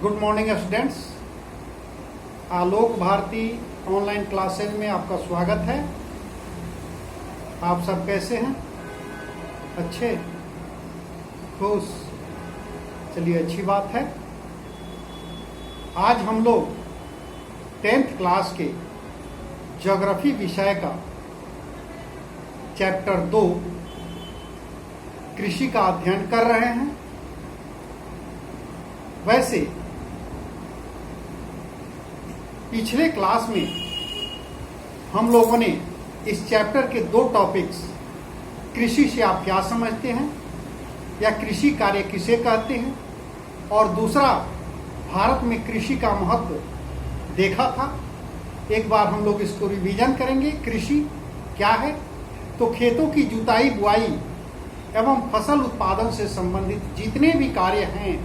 Good morning students. Alok Bharti online classes में आपका स्वागत है। आप सब कैसे हैं? अच्छे, खुश? चलिए, अच्छी बात है। आज हम लोग 10th क्लास के ज्योग्राफी विषय का चैप्टर 2 कृषि का अध्ययन कर रहे हैं। वैसे पिछले क्लास में हम लोगों ने इस चैप्टर के 2 टॉपिक्स, कृषि से आप क्या समझते हैं या कृषि कार्य किसे कहते हैं, और दूसरा भारत में कृषि का महत्व देखा था। एक बार हम लोग इसको रिवीजन करेंगे। कृषि क्या है? तो खेतों की जुताई, बुआई एवं फसल उत्पादन से संबंधित जितने भी कार्य हैं,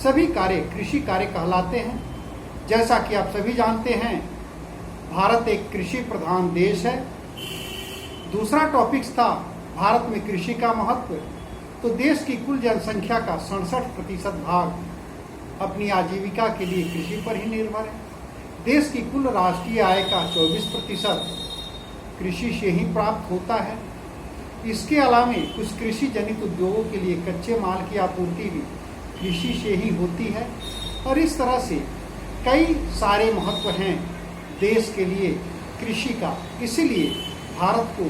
सभी कार्य कृषि कार्य कहलाते हैं। जैसा कि आप सभी जानते हैं, भारत एक कृषि प्रधान देश है। दूसरा टॉपिक था भारत में कृषि का महत्व। तो देश की कुल जनसंख्या का 67% भाग अपनी आजीविका के लिए कृषि पर ही निर्भर है। देश की कुल राष्ट्रीय आय का 24% कृषि से ही प्राप्त होता है। इसके अलावा कुछ कृषि जनित उद्योगों के लिए कच्चे माल की आपूर्ति भी कृषि से ही होती है। और इस तरह से कई सारे महत्व हैं देश के लिए कृषि का। इसीलिए भारत को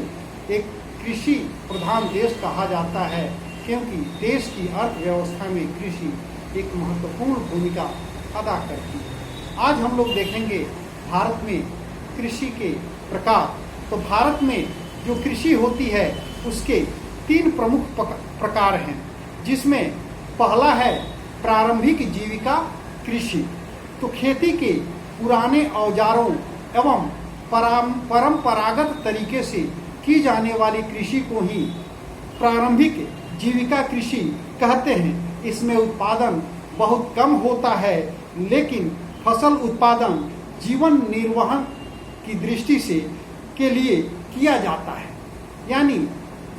एक कृषि प्रधान देश कहा जाता है, क्योंकि देश की अर्थव्यवस्था में कृषि एक महत्वपूर्ण भूमिका अदा करती है। आज हम लोग देखेंगे भारत में कृषि के प्रकार। तो भारत में जो कृषि होती है उसके 3 प्रमुख प्रकार हैं, जिसमें पहला है प्रारंभिक जीविका कृषि। तो खेती के पुराने औजारों एवं परंपरागत तरीके से की जाने वाली कृषि को ही प्रारंभिक जीविका कृषि कहते हैं। इसमें उत्पादन बहुत कम होता है, लेकिन फसल उत्पादन जीवन निर्वहन की दृष्टि से के लिए किया जाता है। यानी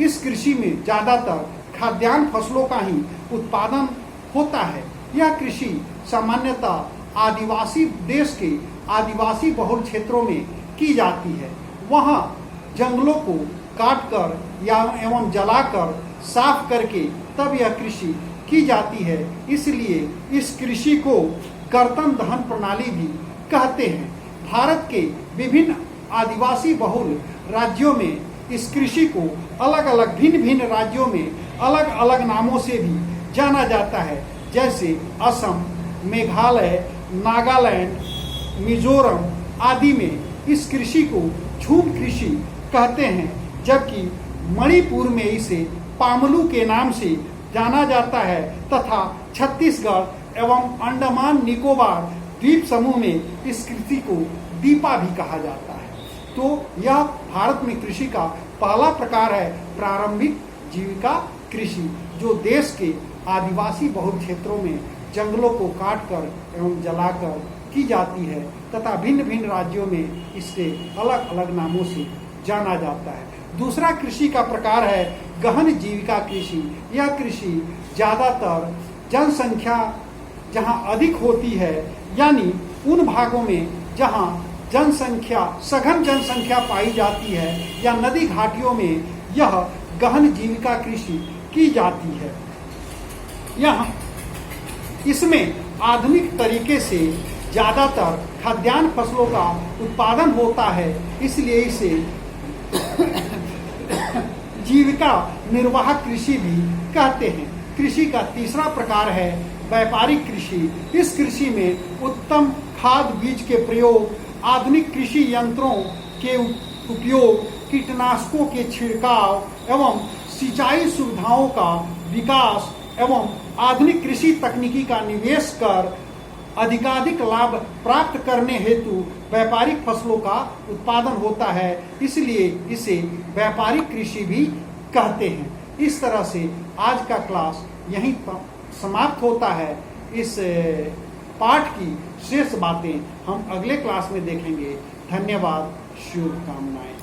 इस कृषि में ज्यादातर खाद्यान्न फसलों का ही उत्पादन होता है। यह कृषि सामान्यतः आदिवासी देश के आदिवासी बहुल क्षेत्रों में की जाती है। वहाँ जंगलों को काटकर या एवं जलाकर साफ करके तब यह कृषि की जाती है। इसलिए इस कृषि को कर्तन दहन प्रणाली भी कहते हैं। भारत के विभिन्न आदिवासी बहुल राज्यों में इस कृषि को अलग अलग भिन्न राज्यों में अलग अलग नामों से भी जाना जाता है। जैसे असम, मेघालय, नागालैंड, मिजोरम आदि में इस कृषि को झूम कृषि कहते हैं, जबकि मणिपुर में इसे पामलू के नाम से जाना जाता है तथा छत्तीसगढ़ एवं अंडमान निकोबार द्वीप समूह में इस कृषि को दीपा भी कहा जाता है। तो यह भारत में कृषि का पहला प्रकार है, प्रारंभिक जीविका कृषि, जो देश के आदिवासी बहुल क्षेत्रों में जंगलों को काटकर एवं जलाकर की जाती है तथा भिन्न भिन्न राज्यों में इससे अलग अलग नामों से जाना जाता है। दूसरा कृषि का प्रकार है गहन जीविका कृषि। यह कृषि ज्यादातर जनसंख्या जहां अधिक होती है, यानी उन भागों में जहां सघन जनसंख्या पाई जाती है या नदी घाटियों में यह गहन जीविका कृषि की जाती है। इसमें आधुनिक तरीके से ज्यादातर खाद्यान्न फसलों का उत्पादन होता है, इसलिए इसे जीविका निर्वाह कृषि भी कहते हैं। कृषि का तीसरा प्रकार है व्यापारिक कृषि। इस कृषि में उत्तम खाद बीज के प्रयोग, आधुनिक कृषि यंत्रों के उपयोग, कीटनाशकों के छिड़काव एवं सिंचाई सुविधाओं का विकास एवं आधुनिक कृषि तकनीकी का निवेश कर अधिकाधिक लाभ प्राप्त करने हेतु व्यापारिक फसलों का उत्पादन होता है, इसलिए इसे व्यापारिक कृषि भी कहते हैं। इस तरह से आज का क्लास यहीं समाप्त होता है। इस पाठ की शेष बातें हम अगले क्लास में देखेंगे। धन्यवाद, शुभकामनाएं।